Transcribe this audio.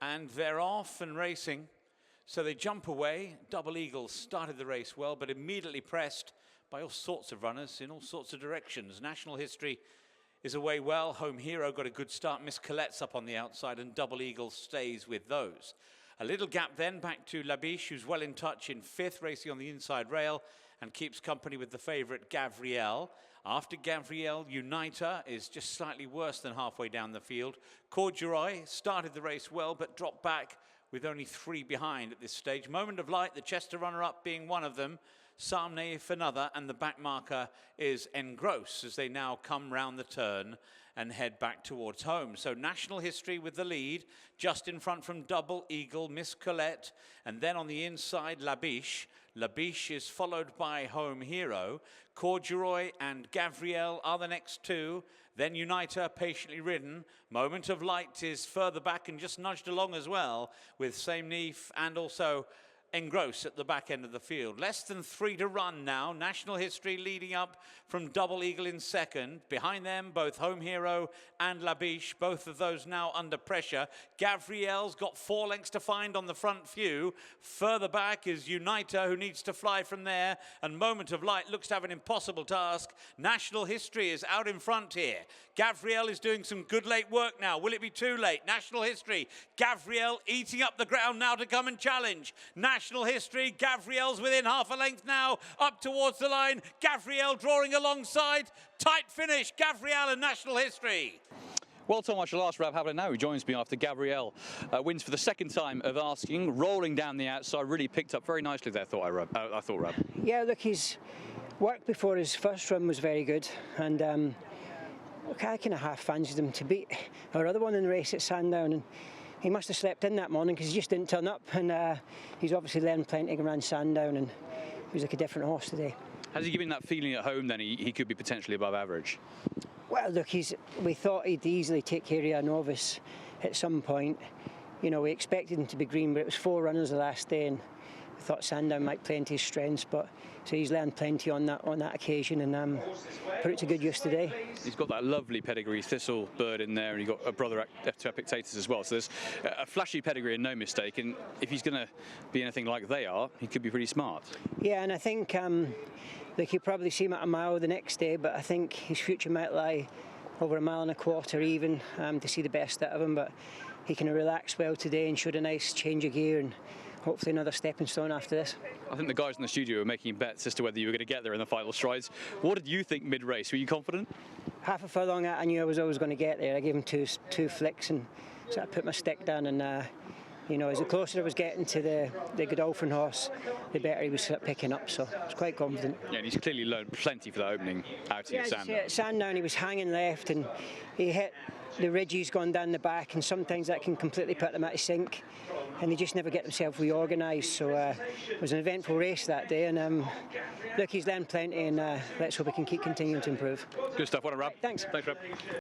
And they're off and racing. So they jump away. Double Eagle started the race well, but immediately pressed by all sorts of runners in all sorts of directions. National History is away well. Home Hero got a good start. Miss Colette's up on the outside, and Double Eagle stays with those. A little gap then back to Labiche, who's well in touch in fifth, racing on the inside rail, and keeps company with the favourite Gavriel. After Gavriel, Uniter is just slightly worse than halfway down the field. Corduroy started the race well, but dropped back with only 3 behind at this stage. Moment of Light, the Chester runner-up, being one of them. Samnaif another, and the back marker is Engross as they now come round the turn and head back towards home. So National History with the lead, just in front from Double Eagle, Miss Colette, and then on the inside, Labiche. Labiche is followed by Home Hero. Corduroy and Gavriel are the next two. Then Uniter, Patiently Ridden. Moment of Light is further back and just nudged along as well with Samnaif and also Engross at the back end of the field. Less than 3 to run now. National History leading up from Double Eagle in second. Behind them, both Home Hero and Labiche, both of those now under pressure. Gavriel's got 4 lengths to find on the front few. Further back is Uniter, who needs to fly from there. And Moment of Light looks to have an impossible task. National History is out in front here. Gavriel is doing some good late work now. Will it be too late? National History. Gavriel eating up the ground now to come and challenge. National History. Gavriel's within half a length now, up towards the line. Gavriel drawing alongside. Tight finish, Gavriel and National History. Well, Tom, I shall ask Rab Havlin now, who joins me after Gavriel wins for the second time of asking, rolling down the outside, really picked up very nicely there, I thought, Rab. Yeah, look, his work before his first run was very good, and look, I kind of half fancied him to beat our other one in the race at Sandown, and he must have slept in that morning because he just didn't turn up, and he's obviously learned plenty around Sandown, and he was like a different horse today. Has he given that feeling at home then he could be potentially above average? Well, look, we thought he'd easily take care of a novice at some point. You know, we expected him to be green, but it was 4 runners the last day, and we thought Sandown might play into his strengths, but so he's learned plenty on that occasion, and put it to good use today. He's got that lovely pedigree, Thistle Bird in there, and you've got a brother to Epictetus as well. So there's a flashy pedigree and no mistake. And if he's going to be anything like they are, he could be pretty smart. Yeah, and I think look, you'll probably see him at a mile the next day, but I think his future might lie over 1.25 miles even to see the best out of him. But he can relax well today and showed a nice change of gear, and hopefully another stepping stone after this. I think the guys in the studio were making bets as to whether you were going to get there in the final strides. What did you think mid-race? Were you confident? Half a furlong I knew I was always going to get there. I gave him two flicks, and so I put my stick down, and you know, as the closer I was getting to the Godolphin horse, the better he was picking up, so I was quite confident. Yeah, and he's clearly learned plenty for that opening outing at Sandown. At Sandown he was hanging left, and he hit the ridges gone down the back, and sometimes that can completely put them out of sync, and they just never get themselves reorganised. So it was an eventful race that day, and look, he's learned plenty, and let's hope he can keep continuing to improve. Good stuff. What a Rab. Thanks. Thanks, Rab.